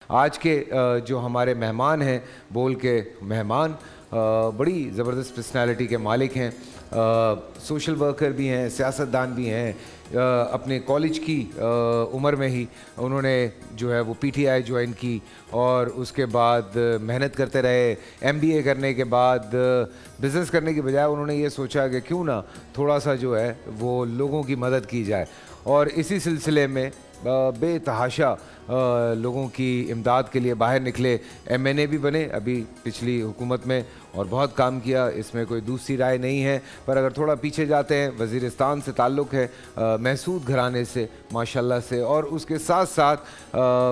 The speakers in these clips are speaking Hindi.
आज के जो हमारे मेहमान हैं, बोल के मेहमान, बड़ी ज़बरदस्त पर्सनालिटी के मालिक हैं, सोशल वर्कर भी हैं, सियासतदान भी हैं। अपने कॉलेज की उम्र में ही उन्होंने जो है वो पीटीआई ज्वाइन की और उसके बाद मेहनत करते रहे। एमबीए करने के बाद बिज़नेस करने की बजाय उन्होंने ये सोचा कि क्यों ना थोड़ा सा जो है वो लोगों की मदद की जाए, और इसी सिलसिले में बेतहाशा लोगों की इमदाद के लिए बाहर निकले। एमएनए भी बने अभी पिछली हुकूमत में और बहुत काम किया, इसमें कोई दूसरी राय नहीं है। पर अगर थोड़ा पीछे जाते हैं, वज़ीरिस्तान से ताल्लुक़ है, महसूद घराने से माशाल्लाह से, और उसके साथ साथ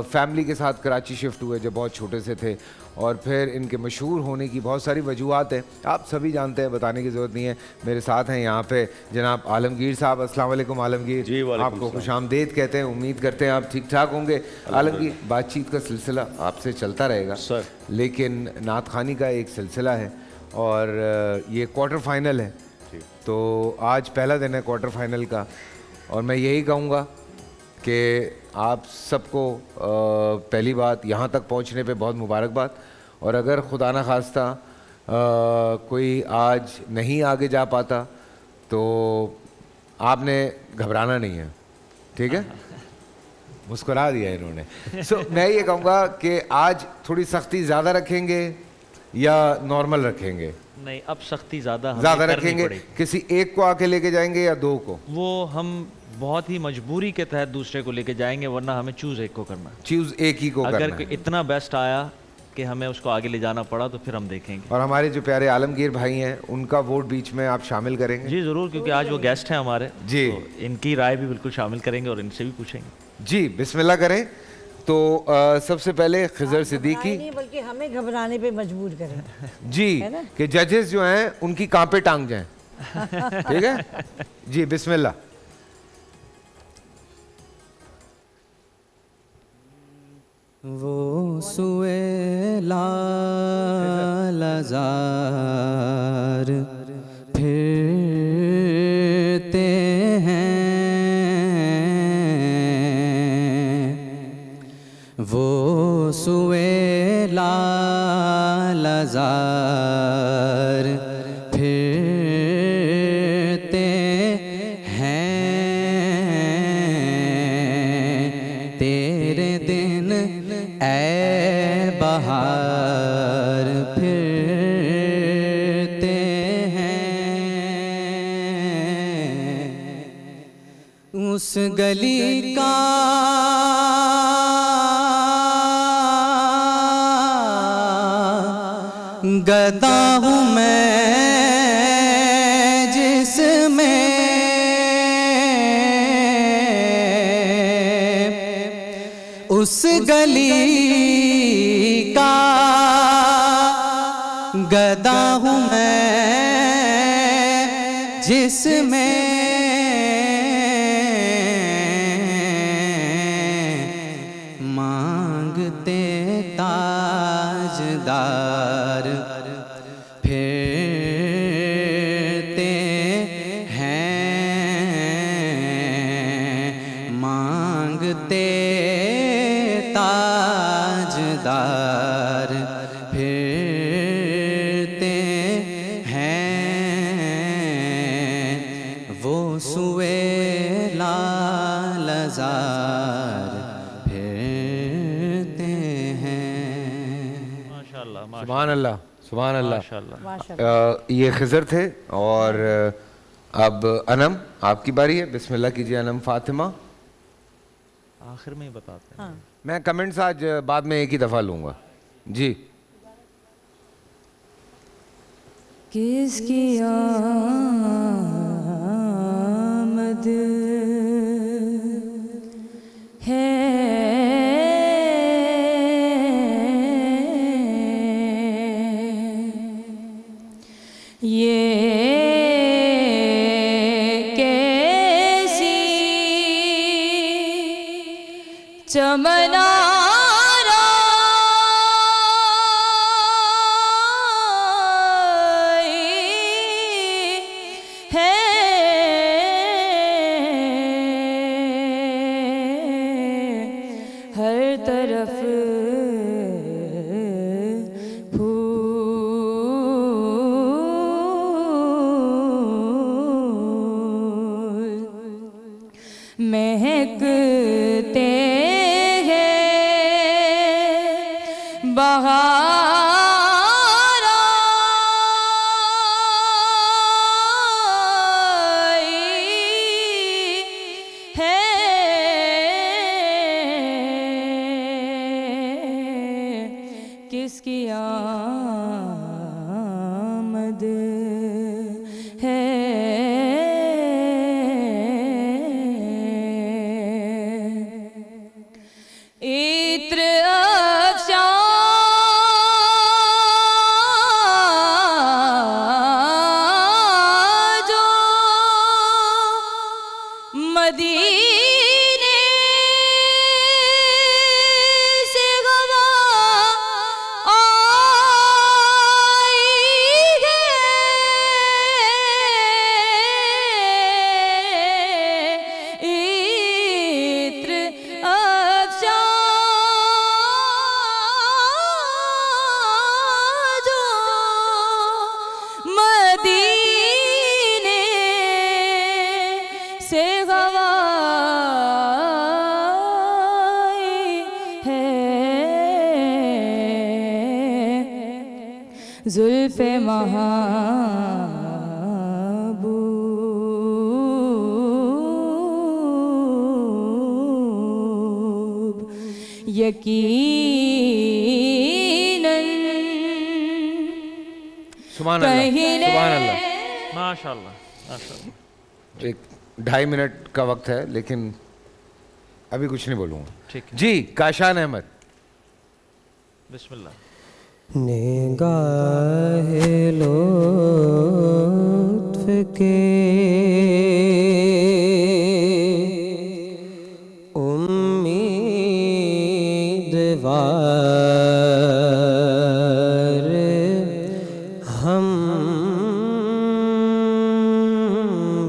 फैमिली के साथ कराची शिफ्ट हुए जब बहुत छोटे से थे, और फिर इनके मशहूर होने की बहुत सारी वजूहत हैं, आप सभी जानते हैं, बताने की ज़रूरत नहीं है। मेरे साथ हैं यहाँ पे जनाब आलमगीर साहब। अस्सलाम वालेकुम आलमगीर जी। आपको खुशामदीद कहते हैं, उम्मीद करते हैं आप ठीक ठाक होंगे। आलमगीर, बातचीत का सिलसिला आपसे चलता रहेगा सर, लेकिन नात खानी का एक सिलसिला है और ये क्वार्टर फाइनल है, तो आज पहला दिन है क्वार्टर फाइनल का, और मैं यही कहूँगा कि आप सबको पहली बात यहाँ तक पहुँचने पे बहुत मुबारकबाद, और अगर खुदा न खास्ता कोई आज नहीं आगे जा पाता तो आपने घबराना नहीं है, ठीक है? मुस्कुरा दिया इन्होंने। मैं ये कहूँगा कि आज थोड़ी सख्ती ज़्यादा रखेंगे या नॉर्मल रखेंगे? नहीं, अब सख्ती ज़्यादा रखेंगे। किसी एक को आके लेके जाएंगे या दो को? वो हम बहुत ही मजबूरी के तहत दूसरे को लेके जाएंगे, वरना हमें चूज एक को करना। चूज एक ही को करना है। अगर इतना बेस्ट आया कि हमें उसको आगे ले जाना पड़ा तो फिर हम देखेंगे। और हमारे जो प्यारे आलमगीर भाई हैं, उनका वोट बीच में आप शामिल करेंगे? जी ज़रूर, क्योंकि आज वो गेस्ट हैं हमारे जी, तो इनकी राय भी बिल्कुल शामिल करेंगे और इनसे भी पूछेंगे। जी बिस्मिल्लाह करें। तो सबसे पहले खिजर सिद्दीकी, नहीं बल्कि हमें घबराने पे मजबूर करें जी, कि जजेस जो हैं उनकी कांपे टांग जाएं। ठीक है जी, बिस्मिल्लाह। वो सुए लाज़ार फिरते हैं, वो सुए लाज़ार फिरते हैं, तेरे दिन ऐ बहार फिरते हैं, उस गली का गदा हूँ मैं जिसमें उस गली का गदा हूँ मैं जिसमें मांगते ताजदार फिरते हैं, मांगते ताजदार फिरते हैं, वो सुए लाज़ार फिरते हैं। सुभान अल्लाह, सुभान अल्लाह। ये खिजर थे, और अब अनम आपकी बारी है। बिस्मिल्लाह कीजिए अनम फातिमा। आखिर में ही बताते हैं। हाँ। मैं कमेंट्स आज बाद में एक ही दफ़ा लूँगा जी। किसकी आमद है ये कैसी चमना हर तरफ बहार आई है, किसकी आमद है। इत्र अफ़शा जो मदीने से गवा आई है। इत्र अफ़शा जो मदीने से गवाई है। जुल्फ़े महबूब यकीनन सुभान अल्लाह, सुभान अल्लाह। माशाल्लाह माशाल्लाह। एक 2.5 मिनट का वक्त है, लेकिन अभी कुछ नहीं बोलूँगा। ठीक है, जी, काशान अहमद। बिस्मिल्लाह। निगाहे लुत्फ के उम्मीदवार हम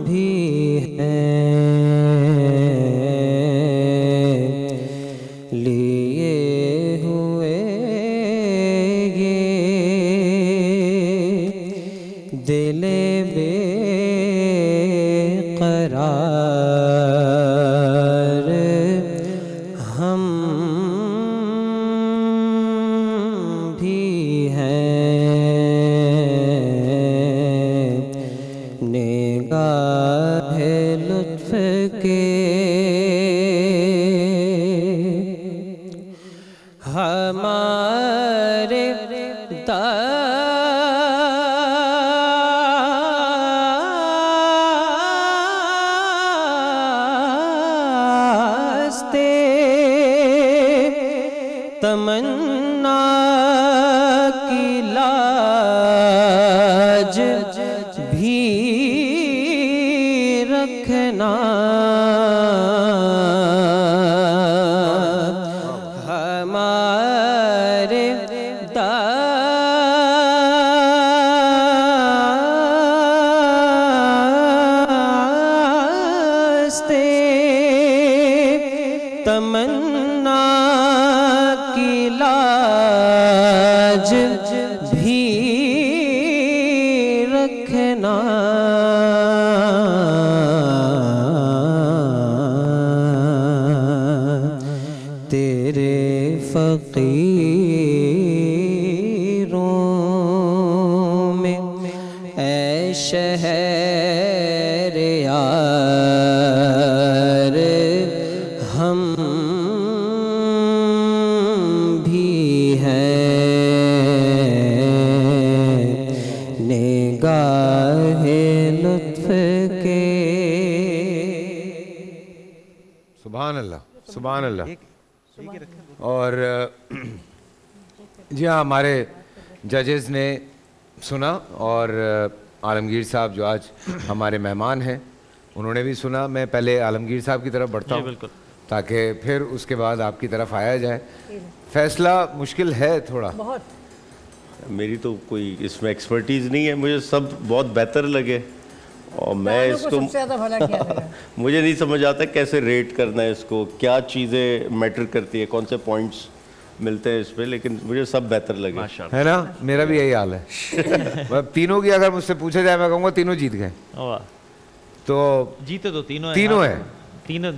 भी हैं, लिए हुए ये दिले बेकरार हम भी हैं। निगाहे लुत्फ के हमारे दास्ते तमन्ना की लाज भी रखना। हमारे दास्ते तमन्ना की लाज भी रखना। तेरे फकीरों में ऐ शहर यार हम भी हैं। निगाहे लुत्फ के सुभान अल्लाह, सुभान अल्लाह। और जी हाँ, हमारे जजेस ने सुना और आलमगीर साहब जो आज हमारे मेहमान हैं उन्होंने भी सुना। मैं पहले आलमगीर साहब की तरफ बढ़ता जी, हूँ बिल्कुल। ताकि फिर उसके बाद आपकी तरफ आया जाए। फैसला मुश्किल है थोड़ा। बहुत मेरी तो कोई इसमें एक्सपर्टीज़ नहीं है, मुझे सब बहुत बेहतर लगे और मैं गानों को इसको सबसे ज्यादा भला किया लगा। मुझे नहीं समझ आता कैसे रेट करना है इसको, क्या चीज़ें मैटर करती है, कौन से पॉइंट्स मिलते हैं इस पे, लेकिन मुझे सब बेहतर लगे। माशाल्लाह। है ना, मेरा भी यही हाल है। मैं तीनों की अगर मुझसे पूछा जाए मैं कहूँगा तीनों जीत गए। वाह, तो जीते तो तीनों तीनों यहाँ हैं। पे। तीनों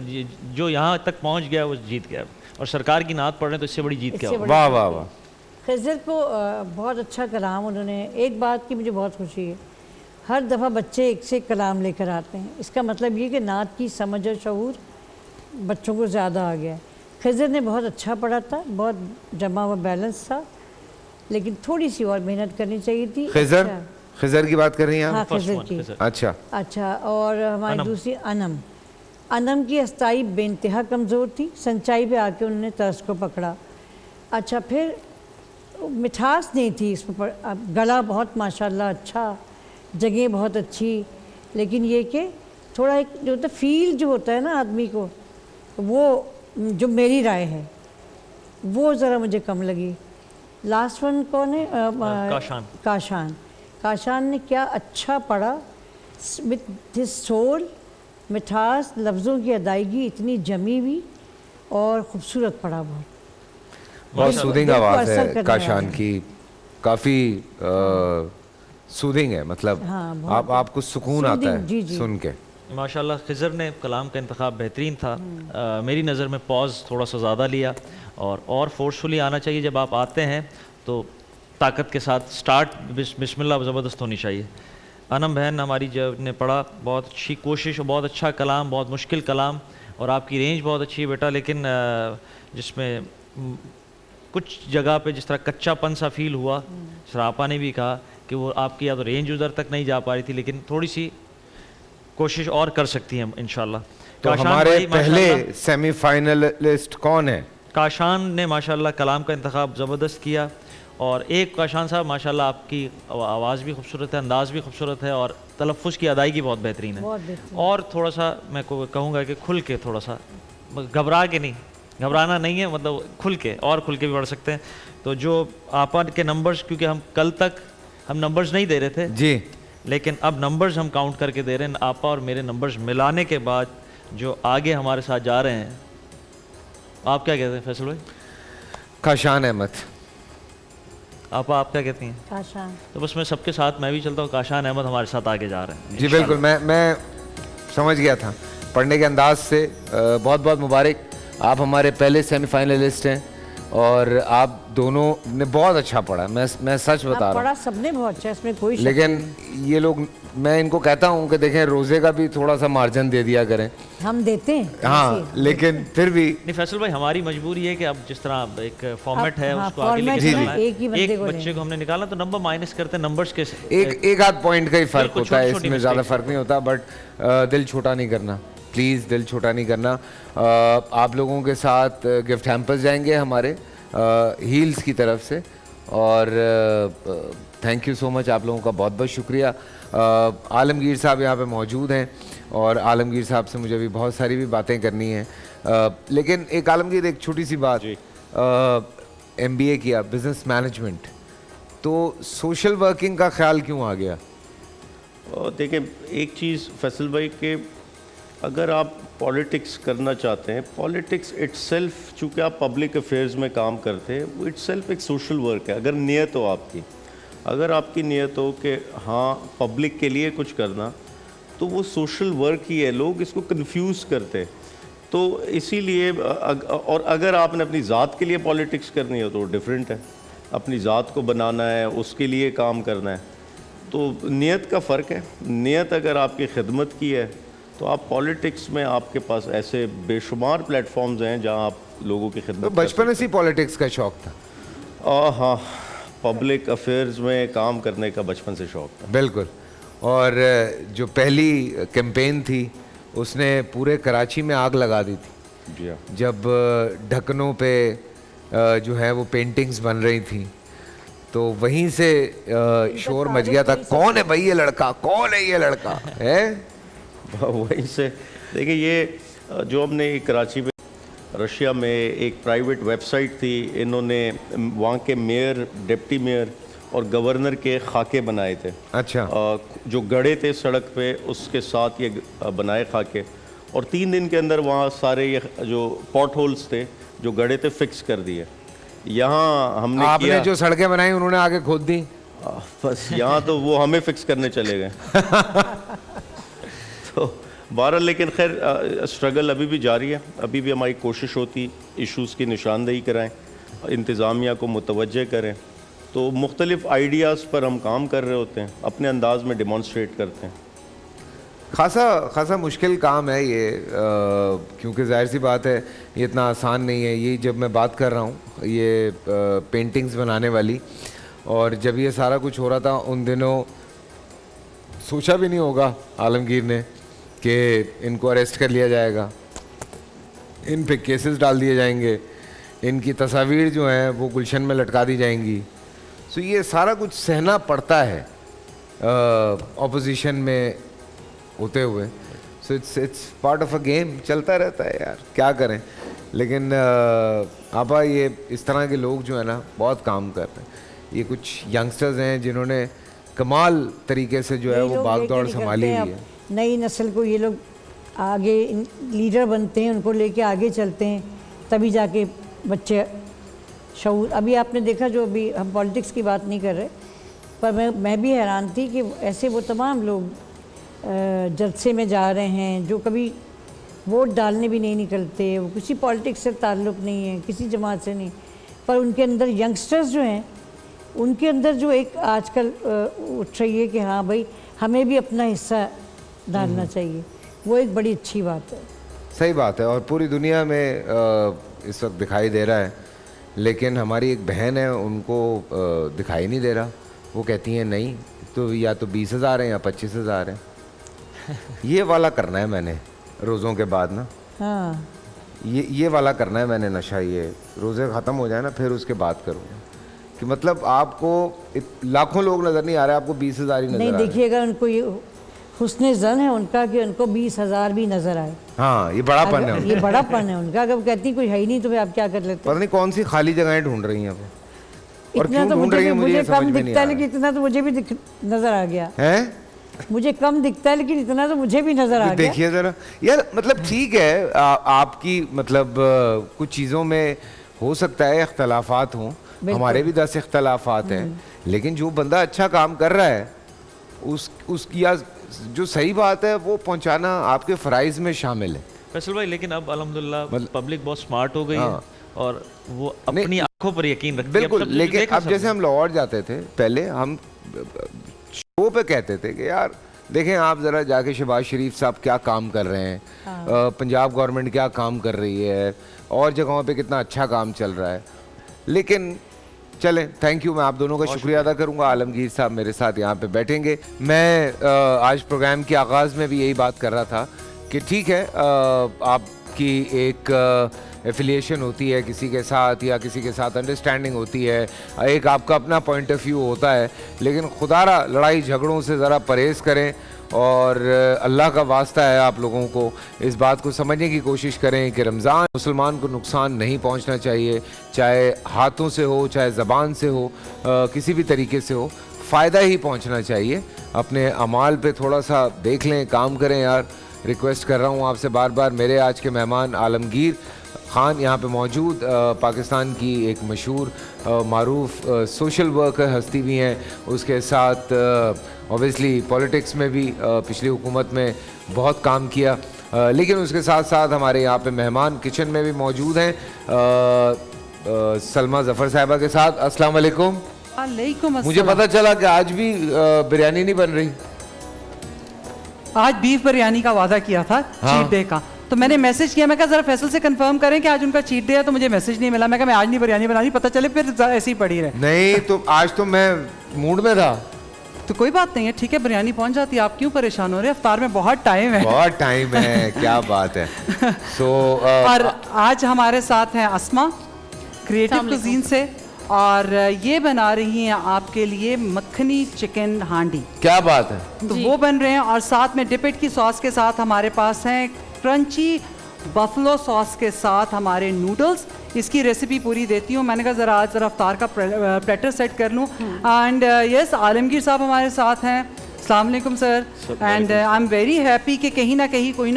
जो यहाँ तक पहुँच गया वो जीत गया। और सरकार की नात पढ़ रहे हैं तो इससे बड़ी जीत क्या इससे होगी। वाह वाह वाह, खिज़र को बहुत अच्छा कलाम उन्होंने, एक बात की मुझे बहुत खुशी है, हर दफ़ा बच्चे एक से एक कलाम लेकर आते हैं। इसका मतलब ये कि नात की समझ और शऊर बच्चों को ज़्यादा आ गया है। खिज़र ने बहुत अच्छा पढ़ा था, बहुत जमा हुआ बैलेंस था, लेकिन थोड़ी सी और मेहनत करनी चाहिए थी। खिज़र, अच्छा। खिज़र की बात कर रही हैं हाँ, आप? खिज़र की। अच्छा, अच्छा, और हमारी अनम। दूसरी अनम, अनम की अस्ताई बेइंतहा कमज़ोर थी, सच्चाई पे आके उन्होंने तर्स को पकड़ा। अच्छा, फिर मिठास नहीं थी इसमें, गला बहुत माशाल्लाह अच्छा, जगह बहुत अच्छी, लेकिन ये कि थोड़ा एक जो होता फील जो होता है ना आदमी को, वो जो मेरी राय है वो ज़रा मुझे कम लगी। लास्ट वन कौन है? काशान। काशान। काशान ने क्या अच्छा पढ़ा, विथ हिज सोल, मिठास, लफ्ज़ों की अदायगी इतनी जमी हुई और ख़ूबसूरत पढ़ा बहुत। बहुत सूदिंग दिल को आवाज़ असर है करने काशान वाली। की, काफ़ी सूदिंग है, मतलब हाँ, बहुत आपको सुकून आता Soothing, है जी, जी। सुन के। माशाल्लाह खिज़र ने कलाम का इंतखाब बेहतरीन था। मेरी नज़र में पॉज थोड़ा सा ज़्यादा लिया और फोर्सफुली आना चाहिए। जब आप आते हैं तो ताकत के साथ स्टार्ट बिस्मिल्लाह ज़बरदस्त होनी चाहिए। अनम बहन हमारी जब ने पढ़ा, बहुत अच्छी कोशिश और बहुत अच्छा कलाम, बहुत मुश्किल कलाम, और आपकी रेंज बहुत अच्छी है बेटा, लेकिन जिसमें कुछ जगह पे जिस तरह कच्चापन सा फील हुआ, सरापा ने भी कहा कि वो आपकी या तो रेंज उधर तक नहीं जा पा रही थी, लेकिन थोड़ी सी कोशिश और कर सकती हैं इंशाल्लाह। तो काशान हमारे भाई पहले माशाल्लाह- सेमीफाइनलिस्ट कौन है? काशान ने माशाल्लाह कलाम का इंतखाब ज़बरदस्त किया, और एक काशान साहब माशाल्लाह आपकी आवाज़ भी खूबसूरत है, अंदाज़ भी खूबसूरत है, और तलफ़्फ़ुज़ की अदायगी बहुत बेहतरीन है। बहुत बेहतरीन। और थोड़ा सा मैं कहूँगा कि खुल के, थोड़ा सा घबरा के नहीं, घबराना नहीं है, मतलब खुल के, और खुल के भी पढ़ सकते हैं। तो जो आपा के नंबर्स, क्योंकि हम कल तक हम नंबर्स नहीं दे रहे थे जी, लेकिन अब नंबर्स हम काउंट करके दे रहे हैं। आपा और मेरे नंबर्स मिलाने के बाद जो आगे हमारे साथ जा रहे हैं, आप क्या कहते हैं फैसल भाई? काशान अहमद। आपा आप क्या कहती हैं? काशान। तो बस मैं सबके साथ मैं भी चलता हूँ, काशान अहमद हमारे साथ आगे जा रहे हैं जी बिल्कुल, मैं समझ गया था पढ़ने के अंदाज से। बहुत बहुत मुबारक, आप हमारे पहले सेमीफाइनलिस्ट हैं और आप दोनों ने बहुत अच्छा पढ़ा। मैं सच बता रहा पढ़ा हूँ, सबने बहुत अच्छा, इसमें कोई शक लेकिन ये लोग, मैं इनको कहता हूँ कि देखें रोज़े का भी थोड़ा सा मार्जिन दे दिया करें। नहीं। हम देते हैं हाँ, ऐसे। लेकिन फिर भी नहीं फैसल भाई, हमारी मजबूरी है कि अब जिस तरह एक फॉर्मेट है हाँ, उसको आगे format लेके है, चलना है। एक ही बंदे एक को बच्चे लेंगे। को हमने निकाला तो नंबर माइनस करते हैं, नंबर्स के एक आध पॉइंट का ही फर्क बिल्कुल, होता है, छोटी-छोटी इसमें ज़्यादा mistakes फर्क नहीं होता। बट दिल छोटा नहीं करना, प्लीज़ दिल छोटा नहीं करना। आप लोगों के साथ गिफ्ट हैम्पर्स जाएंगे हमारे हील्स की तरफ से, और थैंक यू सो मच, आप लोगों का बहुत बहुत शुक्रिया। आलमगीर साहब यहाँ पे मौजूद हैं और आलमगीर साहब से मुझे भी बहुत सारी भी बातें करनी हैं, लेकिन एक आलमगीर, एक छोटी सी बात, MBA किया, बिजनेस मैनेजमेंट, तो सोशल वर्किंग का ख्याल क्यों आ गया? और देखिए एक चीज़ फैसल भाई के, अगर आप पॉलिटिक्स करना चाहते हैं, पॉलिटिक्स इट्सेल्फ, चूँकि आप पब्लिक अफेयर्स में काम करते हैं, वो इट्सेल्फ एक सोशल वर्क है। अगर नियत हो आपकी, अगर आपकी नियत हो कि हाँ पब्लिक के लिए कुछ करना, तो वो सोशल वर्क ही है। लोग इसको कंफ्यूज करते हैं, तो इसीलिए और अगर आपने अपनी ज़ात के लिए पॉलिटिक्स करनी हो तो डिफरेंट है, अपनी ज़ात को बनाना है, उसके लिए काम करना है, तो नियत का फ़र्क है। नियत अगर आपकी खिदमत की है तो आप पॉलिटिक्स में, आपके पास ऐसे बेशुमार प्लेटफॉर्म्स हैं जहां आप लोगों की खिदमत तो बचपन से ही पॉलिटिक्स का शौक था? हाँ, पब्लिक अफेयर्स में काम करने का बचपन से शौक था। बिल्कुल। और जो पहली कैंपेन थी उसने पूरे कराची में आग लगा दी थी, जी हाँ। जब ढक्कनों पे जो है वो पेंटिंग्स बन रही थी, तो वहीं से शोर मच गया था, कौन है भाई ये लड़का, कौन है ये लड़का है। वहीं से देखिए, ये जो हमने कराची में, रशिया में एक प्राइवेट वेबसाइट थी, इन्होंने वहाँ के मेयर, डिप्टी मेयर और गवर्नर के खाके बनाए थे। अच्छा। जो गड़े थे सड़क पे, उसके साथ ये बनाए खाके, और 3 दिन के अंदर वहाँ सारे ये जो पॉट होल्स थे जो गड़े थे फिक्स कर दिए। यहाँ हमने आपने किया, जो सड़कें बनाई उन्होंने आगे खोद दी। बस यहाँ तो वो हमें फिक्स करने चले गए। तो बहरहाल, लेकिन खैर स्ट्रगल अभी भी जारी है, अभी भी हमारी कोशिश होती इश्यूज़ की निशानदेही कराएं, इंतज़ामिया को मुतवज्जे करें। तो मुख्तलिफ़ आइडियाज़ पर हम काम कर रहे होते हैं, अपने अंदाज में डेमॉन्स्ट्रेट करते हैं। खासा मुश्किल काम है ये, क्योंकि जाहिर सी बात है ये इतना आसान नहीं है। ये जब मैं बात कर रहा हूँ ये पेंटिंग्स बनाने वाली, और जब ये सारा कुछ हो रहा था उन दिनों सोचा भी नहीं होगा आलमगीर ने कि इनको अरेस्ट कर लिया जाएगा, इन पे केसेस डाल दिए जाएंगे, इनकी तस्वीर जो हैं वो गुलशन में लटका दी जाएंगी। सो ये सारा कुछ सहना पड़ता है ऑपोजिशन में होते हुए। So it's part of a game, चलता रहता है यार, क्या करें। लेकिन आपा ये इस तरह के लोग जो है ना बहुत काम कर रहे हैं। ये कुछ यंगस्टर्स हैं जिन्होंने कमाल तरीके से जो है वो भाग दौड़ संभाली हुई है। नई नस्ल को ये लोग आगे लीडर बनते हैं, उनको लेके आगे चलते हैं, तभी जाके बच्चे शऊर। अभी आपने देखा जो अभी हम पॉलिटिक्स की बात नहीं कर रहे, पर मैं भी हैरान थी कि ऐसे वो तमाम लोग जलसे में जा रहे हैं जो कभी वोट डालने भी नहीं निकलते, वो किसी पॉलिटिक्स से ताल्लुक़ नहीं है, किसी जमात से नहीं, पर उनके अंदर यंगस्टर्स जो हैं उनके अंदर जो एक आजकल उठ रही है कि हाँ भाई हमें भी अपना हिस्सा डालना चाहिए, वो एक बड़ी अच्छी बात है। सही बात है, और पूरी दुनिया में इस वक्त दिखाई दे रहा है। लेकिन हमारी एक बहन है, उनको दिखाई नहीं दे रहा। वो कहती हैं नहीं तो या तो 20,000 है या 25,000 है। ये वाला करना है मैंने रोज़ों के बाद ना, हाँ ये वाला करना है मैंने नशा। ये रोज़े ख़त्म हो जाए ना फिर उसके बाद करूँगा। कि मतलब आपको लाखों लोग नज़र नहीं आ रहे, आपको 20,000 ही नज़र नहीं आ रहे। देखिएगा उनको ये हुस्ने ज़न है उनका कि उनको 20,000 भी नज़र आए। हाँ ये बड़ापन है अगर- उनका। ये बड़ापन है उनका। अगर कहती कोई है ही नहीं तो फिर आप क्या कर लेते? पता नहीं कौन सी खाली जगहें ढूंढ रही हैं वो, और इतना क्यों तो ढूंढ रही हैं मुझे मुझे समझ कम में नहीं दिखता आ है, रहा लेकिन इतना तो मुझे भी नज़र आ गया। है। मुझे कम दिखता है लेकिन इतना तो मुझे भी नज़र आ गया। देखिए ज़रा यार, मतलब ठीक है आपकी मतलब कुछ चीज़ों में हो सकता है इख्तलाफात हों, हमारे भी 10 इख्तलाफात हैं, लेकिन जो बंदा अच्छा काम कर रहा है उसकी या जो सही बात है वो पहुंचाना आपके फ़राइज़ में शामिल है। फैसल भाई, लेकिन अब अल्हम्दुलिल्लाह पब्लिक बहुत स्मार्ट हो गई है हाँ। और वो अपनी आंखों पर यकीन रखती है। बिल्कुल, अब सब लेकिन देखा अब जैसे हम लाहौर जाते थे पहले, हम शो पे कहते थे कि यार देखें आप ज़रा जाके शहबाज शरीफ साहब क्या काम कर रहे हैं, पंजाब गवर्नमेंट क्या काम कर रही है, और जगहों पे कितना अच्छा काम चल रहा है। लेकिन चलें, थैंक यू, मैं आप दोनों का शुक्रिया अदा करूंगा। आलमगीर साहब मेरे साथ यहाँ पे बैठेंगे। मैं आज प्रोग्राम के आगाज़ में भी यही बात कर रहा था कि ठीक है आपकी एक एफिलिएशन होती है किसी के साथ या किसी के साथ अंडरस्टैंडिंग होती है, एक आपका अपना पॉइंट ऑफ व्यू होता है, लेकिन खुदारा लड़ाई झगड़ों से ज़रा परहेज़ करें और अल्लाह का वास्ता है आप लोगों को इस बात को समझने की कोशिश करें कि रमज़ान मुसलमान को नुकसान नहीं पहुंचना चाहिए, चाहे हाथों से हो चाहे ज़बान से हो, किसी भी तरीके से हो, फ़ायदा ही पहुंचना चाहिए। अपने अमाल पे थोड़ा सा देख लें, काम करें यार। रिक्वेस्ट कर रहा हूँ आपसे बार बार। मेरे आज के मेहमान आलमगीर ख़ान यहाँ पे मौजूद, पाकिस्तान की एक मशहूर मारूफ सोशल वर्कर हस्ती भी हैं, उसके साथ ऑब्वियसली पॉलिटिक्स में भी पिछली हुकूमत में बहुत काम किया, लेकिन उसके साथ साथ हमारे यहाँ पे मेहमान किचन में भी मौजूद हैं सलमा ज़फ़र साहिबा के साथ। अस्सलाम वालेकुम। मुझे पता चला कि आज भी बिरयानी नहीं बन रही। आज बीफ बिरयानी का वादा किया था चीट डे का, तो मैंने मैसेज किया, मैं कहा जरा फैसल से कंफर्म करें कि आज उनका चीट डे है, तो मुझे मैसेज नहीं मिला। मैं कहा मैं आज नहीं बिरयानी बनानी, पता चले फिर ऐसी ही पड़ी रहे। नहीं तो आज तो मैं मूड में था। तो कोई बात नहीं है, ठीक है, बिरयानी पहुंच जाती है। आप क्यों परेशान हो रहे हैं? अफ्तार में बहुत टाइम है। बहुत टाइम है, क्या बात है। और आज हमारे साथ हैं अस्मा क्रिएटिव कुजीन से, और ये बना रही हैं आपके लिए मक्खनी चिकन हांडी। क्या बात है। तो वो बन रहे हैं, और साथ में डिपिट की सॉस के साथ हमारे पास हैं क्रंची बफलो सॉस के साथ हमारे नूडल्स। इसकी रेसिपी पूरी देती हूँ। मैंने कहा ज़रा आज ज़रा अफ्तार का प्लेटर सेट कर लूँ। एंड यस, आलमगीर साहब हमारे साथ हैं। अस्सलाम वालेकुम sir. And I am very happy कि कहीं ना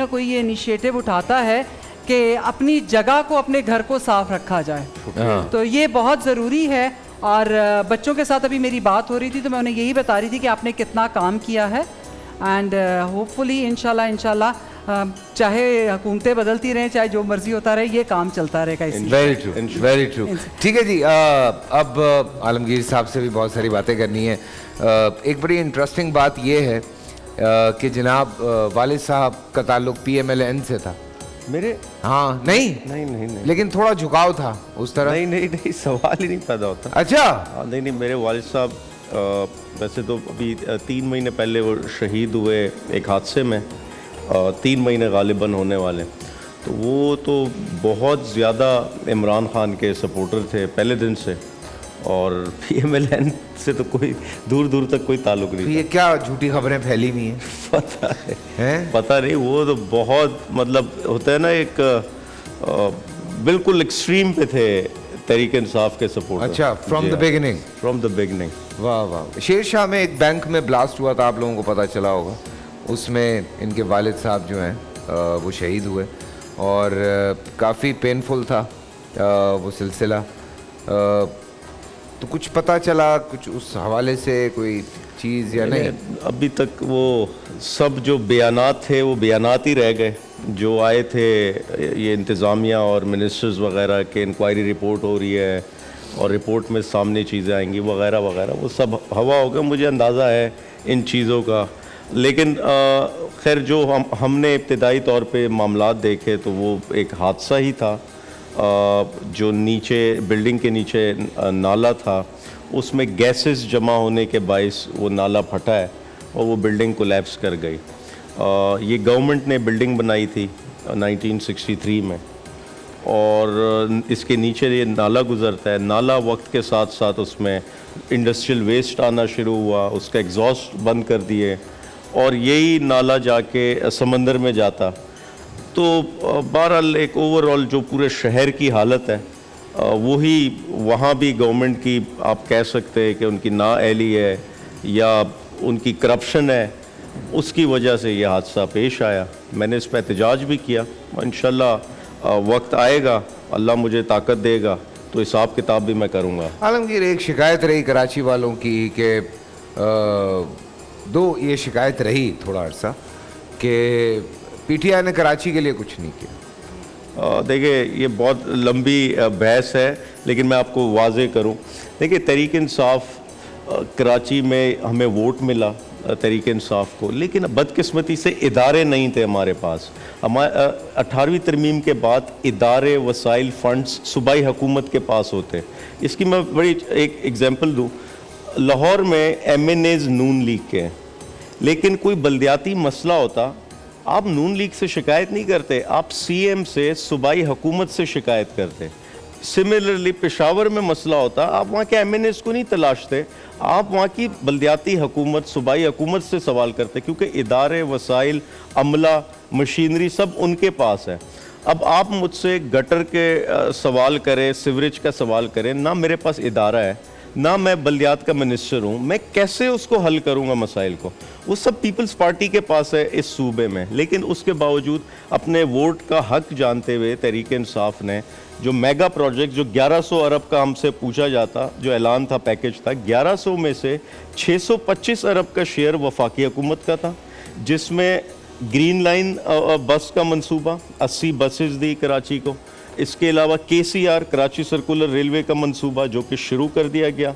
कोई ये इनिशिएटिव उठाता है कि अपनी जगह को, अपने घर को साफ रखा जाए, तो ये बहुत ज़रूरी है। और बच्चों के साथ अभी मेरी बात हो रही थी तो मैं उन्हें यही बता रही थी कि आपने कितना काम किया है, एंड होपफुली इंशाल्लाह चाहे हुकूमतें बदलती रहें, चाहे जो मर्जी होता रहे, ये काम चलता रहेगा इसमें। Very true, very true. ठीक है जी, अब आलमगीर साहब से भी बहुत सारी बातें करनी है। एक बड़ी इंटरेस्टिंग बात ये है कि जनाब वालिद साहब का ताल्लुक PMLN से था। मेरे हाँ, नहीं नहीं नहीं नहीं लेकिन थोड़ा झुकाव था उस तरह। नहीं नहीं नहीं, सवाल ही नहीं पैदा होता। अच्छा, नहीं नहीं, मेरे वालिद साहब वैसे तो अभी 3 महीने पहले वो शहीद हुए एक हादसे में, 3 महीने गालिबन होने वाले। तो वो तो बहुत ज़्यादा इमरान खान के सपोर्टर थे पहले दिन से, और PMLN से तो कोई दूर दूर तक कोई ताल्लुक तो नहीं ये क्या झूठी खबरें फैली हुई हैं? पता है, हैं? पता नहीं। वो तो बहुत मतलब होता है ना, एक बिल्कुल एक्सट्रीम पे थे तहरीक इंसाफ के सपोर्टर। अच्छा, from the beginning. From the beginning. वाह वाह। शेर शाह में एक बैंक में ब्लास्ट हुआ था, आप लोगों को पता चला होगा। उसमें इनके वालिद साहब जो हैं वो शहीद हुए, और काफ़ी पेनफुल था वो सिलसिला। तो कुछ पता चला कुछ उस हवाले से कोई चीज़ या नहीं? अभी तक वो सब जो बयानात थे वो बयानात ही रह गए। जो आए थे ये इंतज़ामिया और मिनिस्टर्स वगैरह के, इंक्वायरी रिपोर्ट हो रही है और रिपोर्ट में सामने चीज़ें आएंगी वगैरह वगैरह, वो सब हवा हो गया। मुझे अंदाज़ा है इन चीज़ों का, लेकिन खैर जो हमने इब्तदाई तौर पे मामलात देखे तो वो एक हादसा ही था। जो नीचे बिल्डिंग के नीचे नाला था, उसमें गैसेस जमा होने के बाइस वो नाला फटा है और वो बिल्डिंग कोलैप्स कर गई। ये गवर्नमेंट ने बिल्डिंग बनाई थी 1963 में, और इसके नीचे ये नाला गुज़रता है। नाला वक्त के साथ साथ उसमें इंडस्ट्रियल वेस्ट आना शुरू हुआ, उसका एग्जॉस्ट बंद कर दिए, और यही नाला जाके समंदर में जाता। तो बहरहाल एक ओवरऑल जो पूरे शहर की हालत है, वही वहाँ भी गवर्नमेंट की आप कह सकते हैं कि उनकी नाअहली है या उनकी करप्शन है, उसकी वजह से ये हादसा पेश आया। मैंने इस पर एहतजाज भी किया। इंशाल्लाह वक्त आएगा, अल्लाह मुझे ताकत देगा तो हिसाब किताब भी मैं करूँगा। आलमगीर, एक शिकायत रही कराची वालों की कि ये शिकायत रही थोड़ा अर्सा कि PTI ने कराची के लिए कुछ नहीं किया। देखिए, ये बहुत लंबी बहस है, लेकिन मैं आपको वाज़े करूं। देखिए, तहरीक इंसाफ कराची में हमें वोट मिला तहरीक इंसाफ को, लेकिन बदकिस्मती से इदारे नहीं थे हमारे पास। हमारे 18वीं तरमीम के बाद इदारे, वसाइल, फंड्स सूबाई हुकूमत के पास होते। इसकी मैं बड़ी एक एग्जांपल दूं। लाहौर में MNAs नून लीग के हैं, लेकिन कोई बल्दियाती मसला होता, आप नून लीग से शिकायत नहीं करते, आप CM से, सूबाई हुकूमत से शिकायत करते। सिमिलरली पेशावर में मसला होता, आप वहाँ के MNAs को नहीं तलाशते, आप वहाँ की बल्दियाती हुकूमत, सूबाई हुकूमत से सवाल करते, क्योंकि इदारे, वसाइल, अमला, मशीनरी सब उनके पास है। अब आप मुझसे गटर के सवाल करें, सिवरेज का सवाल करें, ना मेरे पास इदारा है, ना मैं बल्दियात का मिनिस्टर हूँ, मैं कैसे उसको हल करूँगा मसाइल को? वो सब पीपल्स पार्टी के पास है इस सूबे में। लेकिन उसके बावजूद अपने वोट का हक जानते हुए तहरीक इंसाफ ने जो मेगा प्रोजेक्ट, जो 1100 अरब का हमसे पूछा जाता, जो ऐलान था, पैकेज था, 1100 में से 625 अरब का शेयर वफाकी हुकूमत का था, जिसमें ग्रीन लाइन बस का मंसूबा 80 बसेस दी कराची को। इसके अलावा KCR कराची सर्कुलर रेलवे का मंसूबा जो कि शुरू कर दिया गया।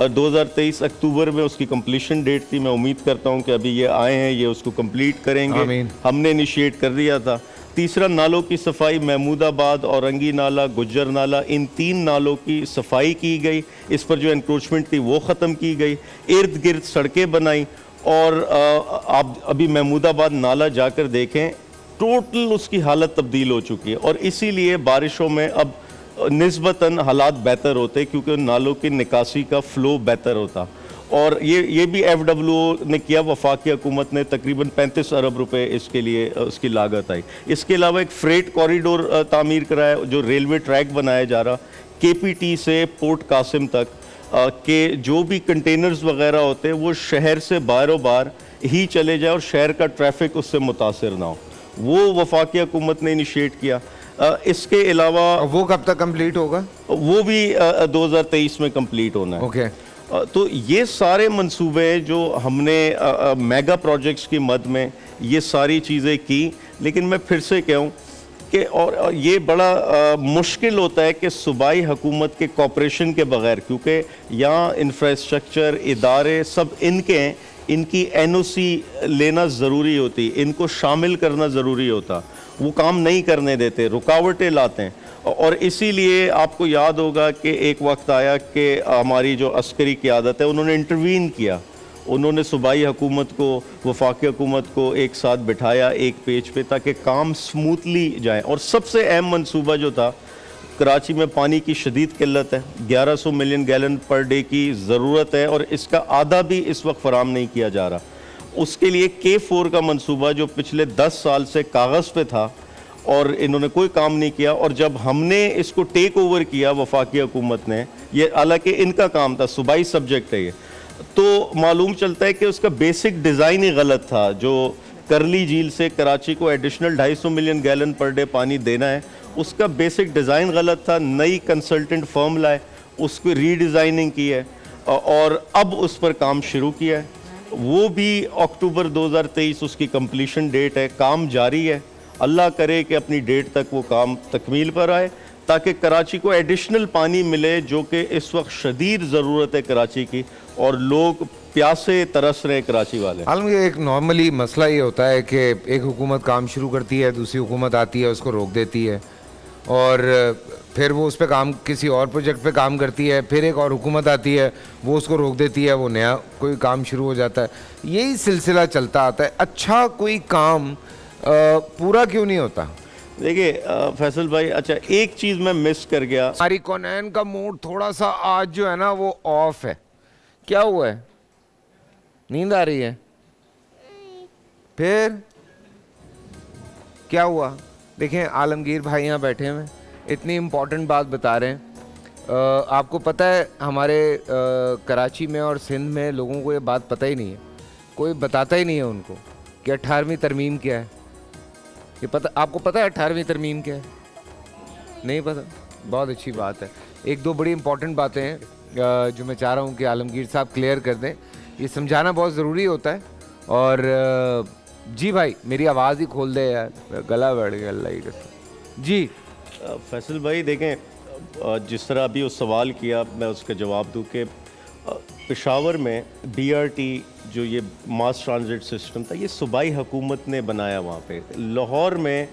2023 अक्टूबर में उसकी कंप्लीशन डेट थी। मैं उम्मीद करता हूं कि अभी ये आए हैं, ये उसको कंप्लीट करेंगे। हमने इनिशिएट कर दिया था। तीसरा, नालों की सफाई, महमूदाबाद, औरंगी नाला, गुज्जर नाला, इन 3 नालों की सफाई की गई। इस पर जो एनक्रोचमेंट थी वो ख़त्म की गई। इर्द गिर्द सड़कें बनाई, और आप अभी महमूदाबाद नाला जाकर देखें, टोटल उसकी हालत तब्दील हो चुकी है। और इसीलिए बारिशों में अब निस्बतन हालात बेहतर होते, क्योंकि नालों की निकासी का फ़्लो बेहतर होता। और ये भी FWO ने किया, वफाकी हुकूमत ने तकरीबन 35 अरब रुपए इसके लिए उसकी लागत आई। इसके अलावा एक फ्रेट कॉरिडोर तामीर कराया, जो रेलवे ट्रैक बनाया जा रहा KPT से पोर्ट कासिम तक, के जो भी कंटेनर्स वगैरह होते हैं वो शहर से बाहरों बाहर ही चले जाए और शहर का ट्रैफिक उससे मुतासर ना हो, वो वफाकी हुकूमत ने इनिशिएट किया। इसके अलावा वो कब तक कंप्लीट होगा? वो भी 2023 में कंप्लीट होना है। ओके। तो ये सारे मंसूबे जो हमने मेगा प्रोजेक्ट्स की मद में ये सारी चीज़ें की, लेकिन मैं फिर से कहूँ कि और ये बड़ा मुश्किल होता है कि सूबाई हुकूमत के कॉपरेशन के बगैर, क्योंकि यहाँ इंफ्रास्ट्रक्चर इदारे सब इनके हैं, इनकी NOC लेना ज़रूरी होती, इनको शामिल करना ज़रूरी होता, वो काम नहीं करने देते, रुकावटें लाते हैं। और इसीलिए आपको याद होगा कि एक वक्त आया कि हमारी जो अस्करी क़यादत है उन्होंने इंटरवीन किया, उन्होंने सूबाई हुकूमत को, वफाकी हुकूमत को एक साथ बिठाया एक पेज पे ताकि काम स्मूथली जाए। और सबसे अहम मंसूबा जो था, कराची में पानी की शदीद किल्लत है, 1100 मिलियन गैलन पर डे की ज़रूरत है और इसका आधा भी इस वक्त फ़राम नहीं किया जा रहा। उसके लिए K4 का मंसूबा जो पिछले 10 साल से कागज़ पे था और इन्होंने कोई काम नहीं किया, और जब हमने इसको टेक ओवर किया वफाकी हुकूमत ने, ये हालांकि इनका काम था, सूबाई सब्जेक्ट है ये, तो मालूम चलता है कि उसका बेसिक डिज़ाइन ही गलत था। जो करली झील से कराची को additional 250 million gallon per day पानी देना है, उसका बेसिक डिज़ाइन गलत था। नई कंसल्टेंट फर्म लाए, उसको रीडिज़ाइनिंग की है और अब उस पर काम शुरू किया है, वो भी अक्टूबर 2023 उसकी कंप्लीशन डेट है, काम जारी है। अल्लाह करे कि अपनी डेट तक वो काम तकमील पर आए ताकि कराची को एडिशनल पानी मिले, जो कि इस वक्त शदीद ज़रूरत है कराची की, और लोग प्यासे तरस रहे कराची वाले। हालांकि एक नॉर्मली मसला ये होता है कि एक हुकूमत काम शुरू करती है, दूसरी हुकूमत आती है, उसको रोक देती है, और फिर वो उस पर काम, किसी और प्रोजेक्ट पे काम करती है, फिर एक और हुकूमत आती है, वो उसको रोक देती है, वो नया कोई काम शुरू हो जाता है। यही सिलसिला चलता आता है। अच्छा कोई काम पूरा क्यों नहीं होता? देखिए फैसल भाई, अच्छा एक चीज़ मैं मिस कर गया। हमारी कौनैन का मूड थोड़ा सा आज जो है ना वो ऑफ है। क्या हुआ है? नींद आ रही है? फिर क्या हुआ? देखें आलमगीर भाई यहाँ बैठे हुए इतनी इम्पोर्टेंट बात बता रहे हैं। आपको पता है हमारे कराची में और सिंध में लोगों को ये बात पता ही नहीं है, कोई बताता ही नहीं है उनको कि 18वीं तरमीम क्या है। ये पता, आपको पता है 18वीं तरमीम क्या है? नहीं पता? बहुत अच्छी बात है। एक दो बड़ी इंपॉर्टेंट बातें हैं जो मैं चाह रहा हूँ कि आलमगीर साहब क्लियर कर दें, ये समझाना बहुत ज़रूरी होता है। और जी भाई मेरी आवाज़ ही खोल दे यार, गला बैठ गया अल्लाह ही कसम। जी फैसल भाई देखें, जिस तरह अभी उस सवाल किया मैं उसका जवाब दूँ कि पेशावर में BRT जो ये मास ट्रांजिट सिस्टम था, ये सूबाई हुकूमत ने बनाया। वहाँ पे लाहौर में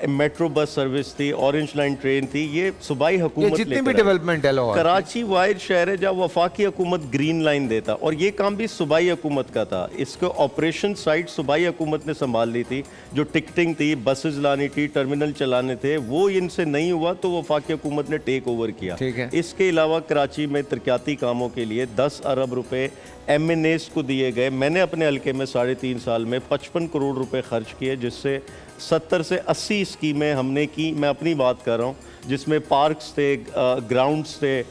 मेट्रो बस सर्विस थी, ऑरेंज लाइन ट्रेन थी, ये सूबाई हुकूमत जितनी भी डेवलपमेंट है लाहौर, कराची वाइड शहर है जहाँ वफाकी हुकूमत ग्रीन लाइन देता, और ये काम भी सूबाई हुकूमत का था। इसको ऑपरेशन साइट सूबाई हुकूमत ने संभाल ली थी, जो टिकटिंग थी, बसेस लानी थी, टर्मिनल चलाने थे, वो इनसे नहीं हुआ तो वफाकी हुकूमत ने टेक ओवर किया। इसके अलावा कराची में तरक्याती कामों के लिए 10 अरब रुपए MNAs को दिए गए। मैंने अपने हल्के में 3.5 साल में 55 करोड़ रुपए खर्च किए, जिससे 70 से 80 स्कीमें हमने की। मैं अपनी बात कर रहा हूँ, जिसमें पार्क्स थे, ग्राउंड्स थे,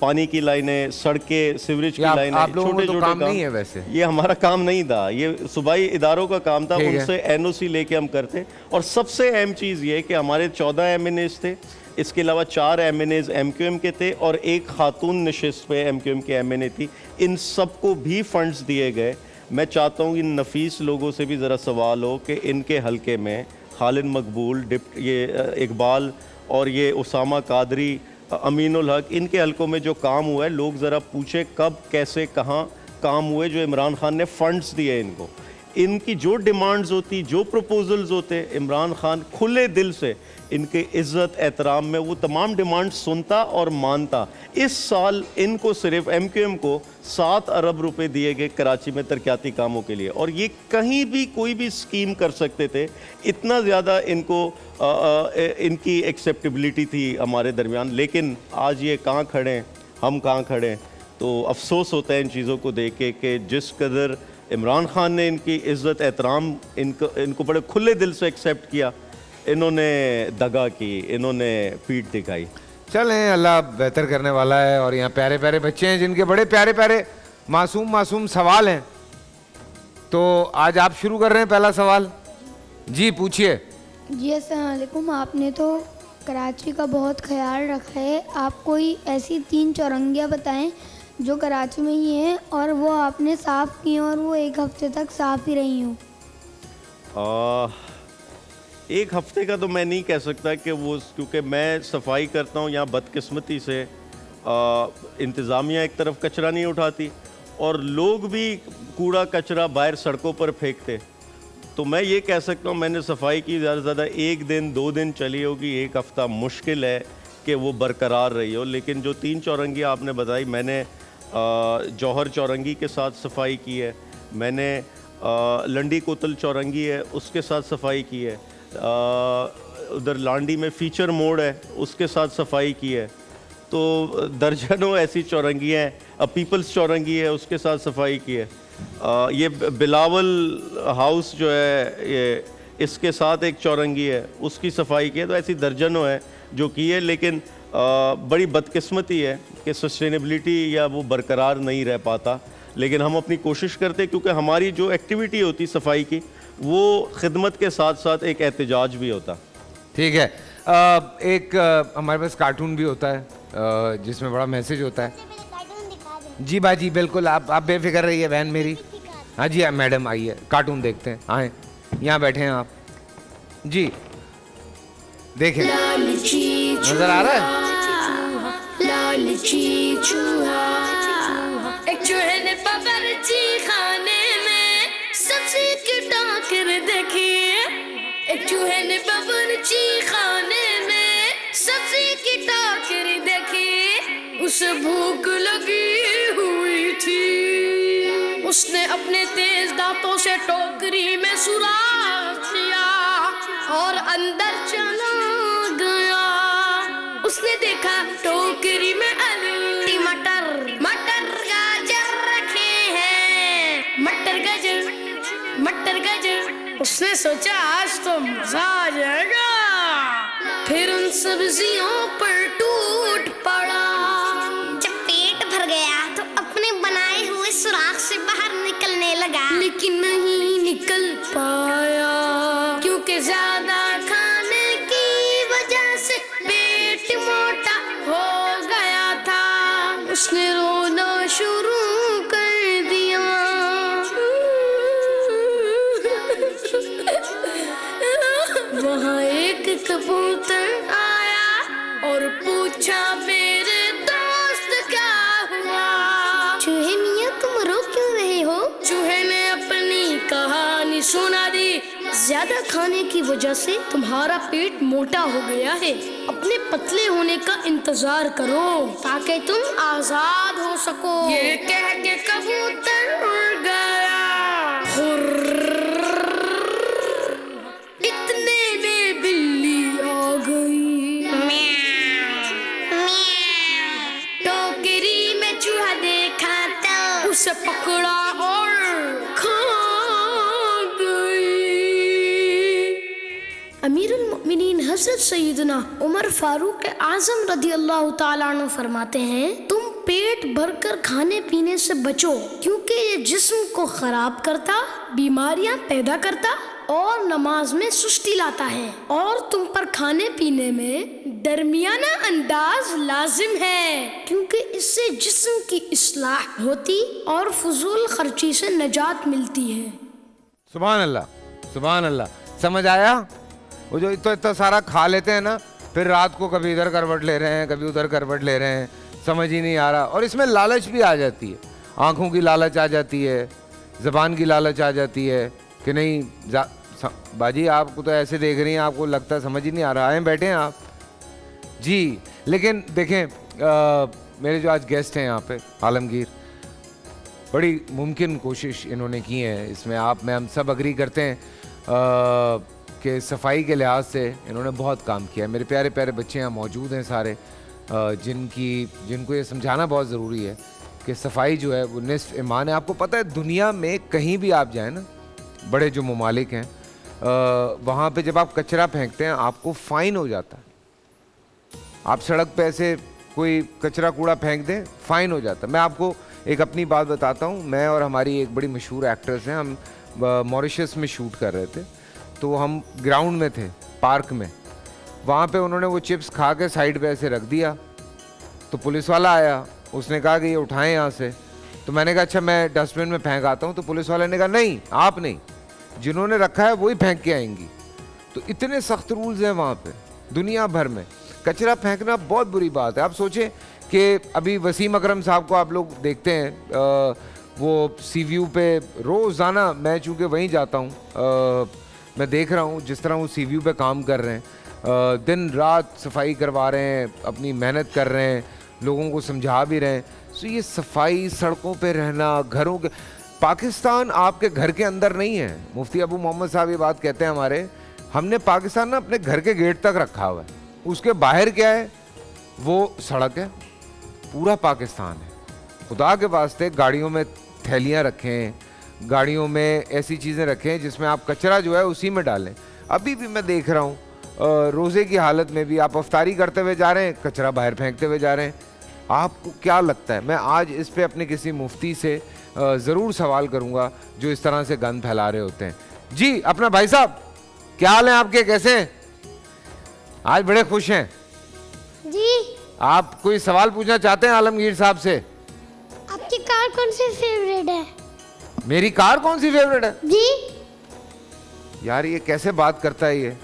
पानी की लाइनें, सड़कें, सीवरेज की लाइनें, छोटे छोटे काम नहीं है। वैसे ये हमारा काम नहीं था, ये सूबाई इदारों का काम था, उनसे NOC लेके हम करते। और सबसे अहम चीज़ ये कि हमारे 14 MNAs थे, इसके अलावा 4 MNAs MQM के थे और एक खातून नशिस्त पे MQM के MNA थी। इन सबको भी फंड्स दिए गए। मैं चाहता हूँ इन नफीस लोगों से भी ज़रा सवाल हो कि इनके हलके में खालिद मकबूल, ये इकबाल और ये उसामा कादरी, अमीनुल हक, इनके हलकों में जो काम हुआ है, लोग ज़रा पूछे कब, कैसे, कहाँ काम हुए जो इमरान खान ने फ़ंड्स दिए इनको। इनकी जो डिमांड्स होती, जो प्रपोजल्स होते, इमरान खान खुले दिल से इनके इज़्ज़त एहतराम में वो तमाम डिमांड सुनता और मानता। इस साल इनको सिर्फ MQM को 7 अरब रुपए दिए गए कराची में तरक्याती कामों के लिए, और ये कहीं भी कोई भी स्कीम कर सकते थे। इतना ज़्यादा इनको इनकी एक्सेप्टेबिलिटी थी हमारे दरमियान। लेकिन आज ये कहाँ खड़े हैं, हम कहाँ खड़े हैं, तो अफसोस होता है इन चीज़ों को देख के कि जिस कदर इमरान खान ने इनकी इज़्ज़त एहतराम, इनको बड़े खुले दिल से एक्सेप्ट किया, इन्होंने दगा की, इन्होंने पीठ दिखाई। चलें, अल्लाह बेहतर करने वाला है। और यहाँ प्यारे प्यारे बच्चे हैं जिनके बड़े प्यारे प्यारे मासूम मासूम सवाल हैं, तो आज आप शुरू कर रहे हैं पहला सवाल। जी पूछिए। जी अस्सलाम वालेकुम। आपने तो कराची का बहुत ख्याल रखा है, आप कोई ऐसी 3 चौरंगियाँ बताएं जो कराची में ही हैं और वो आपने साफ़ की हैं और वो 1 हफ्ते तक साफ़ ही रही हूँ। एक हफ्ते का तो मैं नहीं कह सकता कि वो, क्योंकि मैं सफाई करता हूँ यहाँ बदकिस्मती से इंतज़ामिया एक तरफ कचरा नहीं उठाती और लोग भी कूड़ा कचरा बाहर सड़कों पर फेंकते। तो मैं ये कह सकता हूँ मैंने सफाई की ज़्यादा से ज़्यादा 1 दिन 2 दिन चली होगी, 1 हफ़्ता मुश्किल है कि वो बरकरार रही हो। लेकिन जो 3 चौरंगी आपने बताई, मैंने जौहर चौरंगी के साथ सफाई की है, मैंने लंडी कोतल चौरंगी है उसके साथ सफाई की है, उधर लांडी में फीचर मोड़ है उसके साथ सफाई की है। तो दर्जनों ऐसी चौरंगियाँ हैं, पीपल्स चौरंगी है उसके साथ सफाई की है, ये बिलावल हाउस जो है ये इसके साथ एक चौरंगी है उसकी सफाई की है। तो ऐसी दर्जनों है जो की है, लेकिन बड़ी बदकिस्मती है कि सस्टेनेबिलिटी या वो बरकरार नहीं रह पाता। लेकिन हम अपनी कोशिश करते हैं क्योंकि हमारी जो एक्टिविटी होती सफाई की वो खिदमत के साथ साथ एक एहतजाज भी होता। ठीक है। एक हमारे पास कार्टून भी होता है जिसमें बड़ा मैसेज होता है। जी बाजी बिल्कुल, आप बेफिक्र रहिए बहन मेरी। हाँ जी मैडम आइए कार्टून देखते हैं, आए यहाँ बैठे हैं आप जी, देखें नजर आ रहा है। एक चूहे ने बावर्ची खाने में सब्जी की टोकरी देखी, एक चूहे ने बावर्ची खाने में सब्जी की टोकरी देखी, उसे भूख लगी हुई थी, उसने अपने तेज दांतों से टोकरी में सुराख किया और अंदर चला गया। उसने देखा टोकरी में आलू मटर गाजर रखे हैं, मटर गाजर। उसने सोचा आज तो मजा आ जाएगा, फिर उन सब्जियों पर टूट पड़ा। जब पेट भर गया तो अपने बनाए हुए सुराख से बाहर निकलने लगा, लेकिन नहीं निकल पाया क्योंकि ज्यादा खाने की वजह से पेट मोटा हो गया था। उसने रोना शुरू कर दिया। वहाँ एक कबूतर आया और पूछा मेरे दोस्त क्या हुआ। चूहे मियाँ तुम रो क्यों रहे हो? चूहे ने अपनी कहानी सुना दी। ज्यादा खाने की वजह से तुम्हारा पेट मोटा हो गया है, अपने पतले होने का इंतजार करो ताकि तुम आजाद हो सको। ये कह के कबूतर उड़ गया। इतने में बिल्ली आ गई। टोकरी में चूहा देखा तो उसे पकड़ा और खा गई। अमीरुल मोमिनीन हज़रत सैयदना उमर फारूक आज़म रदी अल्लाह ताला अन्हु फरमाते हैं, तुम पेट भरकर खाने पीने से बचो क्योंकि ये जिस्म को खराब करता, बीमारियां पैदा करता और नमाज में सुस्ती लाता है, और तुम पर खाने पीने में दरमियाना अंदाज लाजिम है क्योंकि इससे जिस्म की इस्लाह होती और फजूल खर्ची से नजात मिलती है। सुभान अल्लाह, सुभान अल्लाह। समझ आया? वो जो इतना सारा खा लेते हैं ना, फिर रात को कभी इधर करवट ले रहे हैं कभी उधर करवट ले रहे हैं, समझ ही नहीं आ रहा। और इसमें लालच भी आ जाती है, आंखों की लालच आ जाती है, ज़बान की लालच आ जाती है कि नहीं बाजी आपको तो ऐसे देख रही हैं, आपको लगता है समझ ही नहीं आ रहा है, बैठे हैं आप जी। लेकिन देखें मेरे जो आज गेस्ट हैं यहाँ पे आलमगीर, बड़ी मुमकिन कोशिश इन्होंने की है इसमें, मैं हम सब अग्री करते हैं कि सफाई के लिहाज से इन्होंने बहुत काम किया है। मेरे प्यारे प्यारे बच्चे यहाँ मौजूद हैं सारे, जिनको ये समझाना बहुत ज़रूरी है कि सफाई जो है वो निस्फ ईमान है। आपको पता है दुनिया में कहीं भी आप जाएं ना, बड़े जो ममालिक हैं वहाँ पे जब आप कचरा फेंकते हैं आपको फ़ाइन हो जाता है। आप सड़क पे ऐसे कोई कचरा कूड़ा फेंक दें, फ़ाइन हो जाता है। मैं आपको एक अपनी बात बताता हूँ। मैं और हमारी एक बड़ी मशहूर एक्ट्रेस हैं, हम मॉरिशस में शूट कर रहे थे, तो हम ग्राउंड में थे पार्क में, वहाँ पे उन्होंने वो चिप्स खा के साइड पे ऐसे रख दिया, तो पुलिस वाला आया, उसने कहा कि ये उठाएं यहाँ से, तो मैंने कहा अच्छा मैं डस्टबिन में फेंक आता हूँ। तो पुलिस वाले ने कहा नहीं, आप नहीं, जिन्होंने रखा है वही फेंक के आएंगी। तो इतने सख्त रूल्स हैं वहाँ पे दुनिया भर में। कचरा फेंकना बहुत बुरी बात है। आप सोचें कि अभी वसीम अकरम साहब को आप लोग देखते हैं, वो सीव्यू पे रोज़ाना, मैं चूँकि वहीं जाता हूँ, मैं देख रहा हूँ जिस तरह वो सीव्यू पे काम कर रहे हैं, दिन रात सफाई करवा रहे हैं, अपनी मेहनत कर रहे हैं, लोगों को समझा भी रहे हैं। सो ये सफाई, सड़कों पे रहना, घरों के, पाकिस्तान आपके घर के अंदर नहीं है। मुफ्ती अबू मोहम्मद साहब ये बात कहते हैं हमारे, हमने पाकिस्तान ना अपने घर के गेट तक रखा हुआ है, उसके बाहर क्या है, वो सड़क है, पूरा पाकिस्तान है। खुदा के वास्ते गाड़ियों में थैलियाँ रखें, गाड़ियों में ऐसी चीज़ें रखें जिसमें आप कचरा जो है उसी में डालें। अभी भी मैं देख रहा हूँ रोज़े की हालत में भी आप अफ्तारी करते हुए जा रहे हैं, कचरा बाहर फेंकते हुए जा रहे हैं। आपको क्या लगता है, मैं आज इस पे अपने किसी मुफ्ती से ज़रूर सवाल करूँगा जो इस तरह से गंद फैला रहे होते हैं। जी अपना भाई साहब, क्या हाल है आपके, कैसे हैं? आज बड़े खुश हैं जी। आप कोई सवाल पूछना चाहते हैं आलमगीर साहब से? आपकी कार कौन सी फेवरेट है? मेरी कार कौन सी फेवरेट है? जी। यार ये कैसे बात करता है ये,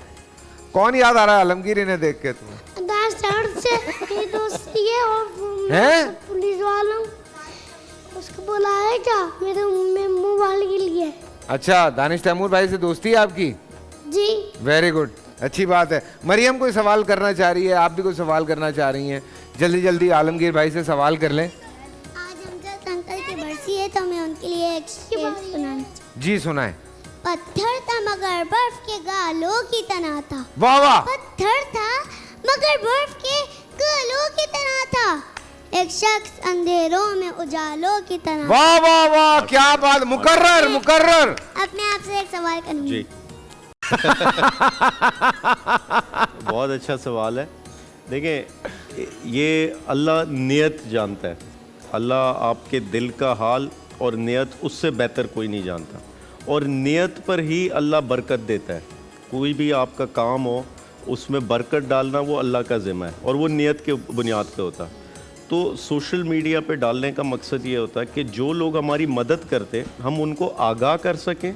कौन याद आ रहा है आलमगीर इन्हें देख के तुम्हें? दास से ये दोस्ती है और हैं? पुलिस वालों उसको बुलाया क्या मेरे मोबाइल के लिए। अच्छा, दानिश तैमूर भाई से दोस्ती है आपकी? जी। वेरी गुड, अच्छी बात है। मरियम कोई सवाल करना चाह रही है, आप भी कोई सवाल करना चाह रही हैं, जल्दी जल्दी आलमगीर भाई से सवाल कर लें। आज हमजद अंकल की बरसी है तो मैं उनके लिए एक शेर सुनाना चाहती जी सुनाएं। पत्थर था मगर बर्फ के गालों की तरह था। वाह वाह। पत्थर था मगर बर्फ के गालों की तरह था, एक शख्स अंधेरों में उजालों की तरह। वाह वाह वाह, क्या बात, मुकर्रर मुकर्रर। अब मैं आपसे एक सवाल करूंगी। जी बहुत अच्छा सवाल है। देखिए, ये अल्लाह नियत जानता है, अल्लाह आपके दिल का हाल और नियत उससे बेहतर कोई नहीं जानता, और नियत पर ही अल्लाह बरकत देता है। कोई भी आपका काम हो उसमें बरकत डालना वो अल्लाह का ज़िम्मा है, और वो नियत के बुनियाद पे होता है। तो सोशल मीडिया पे डालने का मकसद ये होता है कि जो लोग हमारी मदद करते हम उनको आगाह कर सकें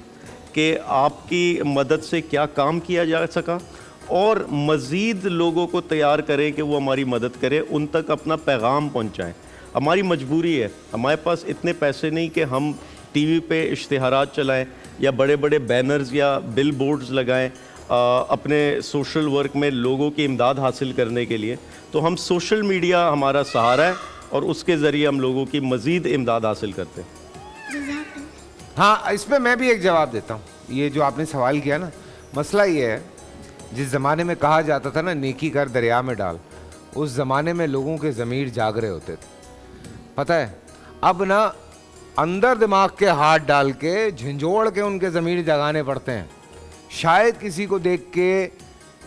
कि आपकी मदद से क्या काम किया जा सका, और मज़ीद लोगों को तैयार करें कि वो हमारी मदद करें, उन तक अपना पैगाम पहुंचाएं। हमारी मजबूरी है, हमारे पास इतने पैसे नहीं कि हम टीवी पे इश्तिहारात चलाएं या बड़े बड़े बैनर्स या बिल बोर्ड्स लगाएं अपने सोशल वर्क में लोगों की इमदाद हासिल करने के लिए। तो हम सोशल मीडिया हमारा सहारा है और उसके ज़रिए हम लोगों की मज़ीद इमदाद हासिल करते हैं। हाँ, इस पर मैं भी एक जवाब देता हूँ। ये जो आपने सवाल किया ना, मसला ये है, जिस ज़माने में कहा जाता था ना नेकी कर दरिया में डाल, उस ज़माने में लोगों के ज़मीर जाग रहे होते थे। पता है, अब ना अंदर दिमाग के हाथ डाल के झंझोड़ के उनके ज़मीर जगाने पड़ते हैं। शायद किसी को देख के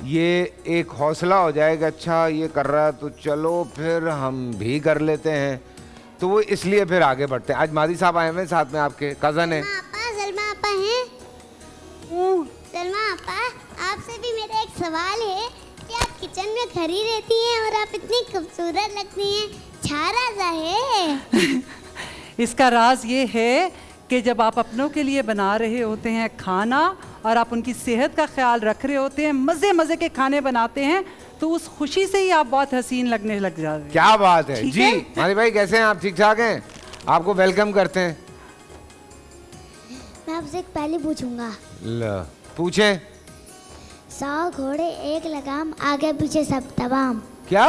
ये एक हौसला हो जाएगा, अच्छा ये कर रहा है तो चलो फिर हम भी कर लेते हैं, तो वो इसलिए फिर आगे बढ़ते हैं। आज मादी साहब आए हुए साथ में, आपके कज़न है। सलमा आपा हैं? सलमा आपा, आपसे भी मेरा एक सवाल है कि आप किचन में खड़ी रहती हैं और आप इतनी खूबसूरत लगती हैं, छारा सा है। इसका राज ये है कि जब आप अपनों के लिए बना रहे होते हैं खाना और आप उनकी सेहत का ख्याल रख रहे होते हैं, मज़े मज़े के खाने बनाते हैं, तो उस खुशी से ही आप बहुत हसीन लगने लग जाते हैं। क्या बात है जी। माली भाई कैसे हैं आप? ठीक ठाक हैं? आपको वेलकम करते हैं। मैं आपसे एक पहले पूछूंगा। पूछें। 100 घोड़े एक लगाम आगे पीछे सब तमाम। क्या?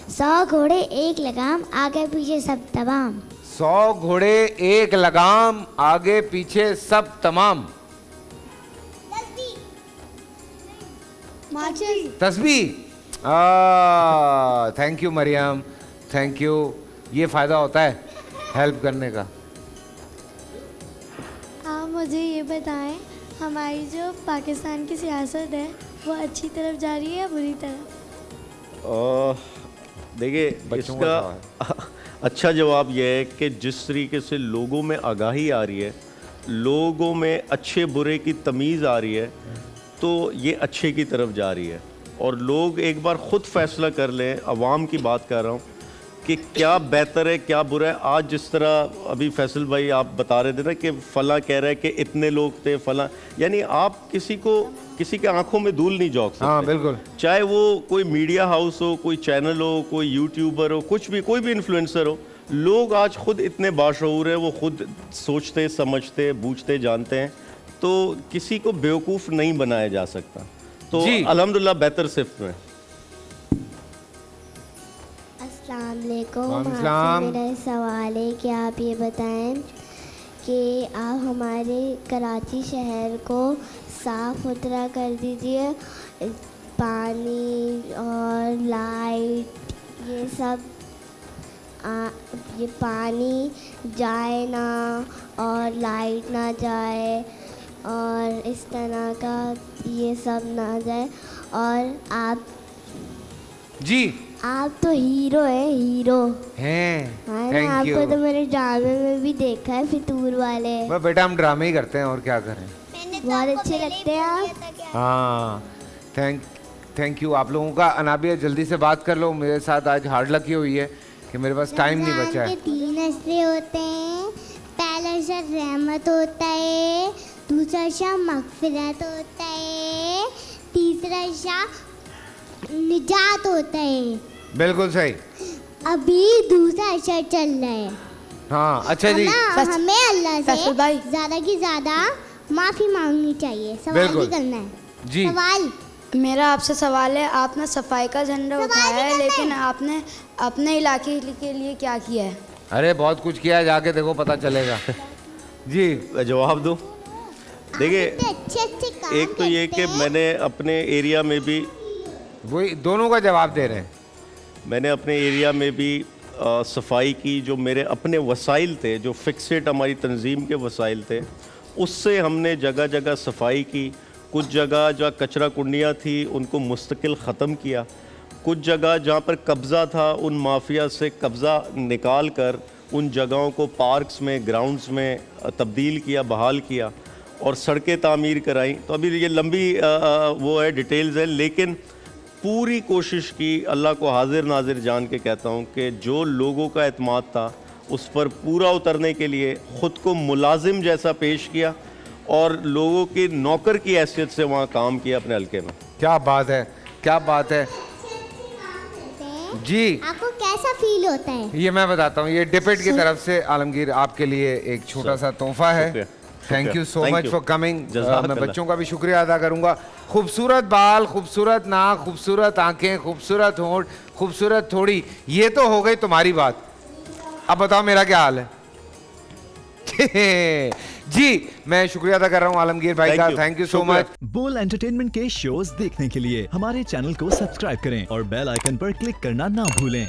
100 घोड़े एक लगाम आगे पीछे सब तमाम। 100 घोड़े एक लगाम आगे पीछे सब तमाम। तस्बीह। Thank you Mariam, thank you. ये फ़ायदा होता है हेल्प करने का। आप मुझे ये बताएं, हमारी जो पाकिस्तान की सियासत है वो अच्छी तरफ जा रही है या बुरी तरफ? देखिए, इसका अच्छा जवाब यह है कि जिस तरीके से लोगों में आगाही आ रही है, लोगों में अच्छे बुरे की तमीज़ आ रही है, तो ये अच्छे की तरफ जा रही है। और लोग एक बार ख़ुद फैसला कर लें, अवाम की बात कर रहा हूँ, कि क्या बेहतर है क्या बुरा है। आज जिस तरह अभी फैसल भाई आप बता रहे थे ना कि फला कह रहा है कि इतने लोग थे फला, यानी आप किसी के आंखों में धूल नहीं झोंक सकते। हाँ बिल्कुल। चाहे वो कोई मीडिया हाउस हो, कोई चैनल हो, कोई यूट्यूबर हो, कुछ भी, कोई भी इन्फ्लुएंसर हो, लोग आज खुद इतने बाशऊर हैं, वो खुद सोचते समझते बूझते जानते हैं, तो किसी को बेवकूफ़ नहीं बनाया जा सकता। तो अल्हम्दुलिल्लाह बेहतर सिर्फ में। अस्सलाम वालेकुम। वालेकुम। मेरा सवाल है कि आप ये बताएं कि आप हमारे कराची शहर को साफ़ सुथरा कर दीजिए, पानी और लाइट ये सब ये पानी जाए ना और लाइट ना जाए और इस तरह का ये सब ना जाए। और आप तो हीरो हैं। हाँ ना, थैंक आपको यू। तो मैंने ड्रामे में भी देखा है, फितूर वाले। बस बेटा हम ड्रामे ही करते हैं और क्या करें। बहुत अच्छे लगते हैं आप। हाँ थैंक यू आप लोगों का। अनाबिया जल्दी से बात कर लो, मेरे साथ आज हार्ड लकी हुई है कि मेरे पास टाइम नहीं बचा है। रमज़ान के 3 अशरे होते हैं। पहला अशर रहमत होता है, दूसरा अशर मग़फ़िरत होता है, तीसरा अशर निजात होता है। बिल्कुल सही। अभी दूसरा अशर चल रहा है। हाँ अच्छा जी। हमें अल्लाह से ज़्यादा की ज़्यादा माफ़ी मांगनी चाहिए। सवाल भी करना है जी। सवाल मेरा आपसे सवाल है, आपने सफाई का झंडा उठाया है, लेकिन आपने अपने इलाके के लिए क्या किया है? अरे बहुत कुछ किया है, जाके देखो पता चलेगा। जी जवाब दूँ? देखिए अच्छे एक तो ये कि मैंने अपने एरिया में भी, वही दोनों का जवाब दे रहे हैं, मैंने अपने एरिया में भी सफाई की। जो मेरे अपने वसाइल थे, जो फिक्सेड हमारी तंजीम के वसाइल थे, उससे हमने जगह जगह सफाई की। कुछ जगह जहाँ कचरा कुंडियाँ थी उनको मुस्तकिल ख़त्म किया। कुछ जगह जहाँ पर कब्ज़ा था उन माफिया से कब्ज़ा निकाल कर उन जगहों को पार्क्स में, ग्राउंड्स में तब्दील किया, बहाल किया और सड़कें तामीर कराई। तो अभी ये लंबी वो है, डिटेल्स है, लेकिन पूरी कोशिश की। अल्लाह को हाजिर नाजिर जान के कहता हूँ कि जो लोगों का एतमाद था उस पर पूरा उतरने के लिए ख़ुद को मुलाजिम जैसा पेश किया और लोगों के नौकर की हैसियत से वहाँ काम किया अपने हल्के में। क्या बात है, क्या बात है जी। आपको कैसा फील होता है? ये मैं बताता हूँ, ये डिपेट की तरफ से आलमगीर आपके लिए एक छोटा सा तोहफा है। Thank you so much for coming. मैं बच्चों का भी शुक्रिया अदा करूंगा। खूबसूरत बाल, खूबसूरत नाक, खूबसूरत आंखें, खूबसूरत होंठ, खूबसूरत थोड़ी, ये तो हो गई तुम्हारी बात। अब बताओ मेरा क्या हाल है। जी मैं शुक्रिया अदा कर रहा हूँ आलमगीर भाई का। Thank you so much. बोल एंटरटेनमेंट के शोज देखने के लिए हमारे चैनल को सब्सक्राइब करें और बेल आइकन पर क्लिक करना ना भूलें।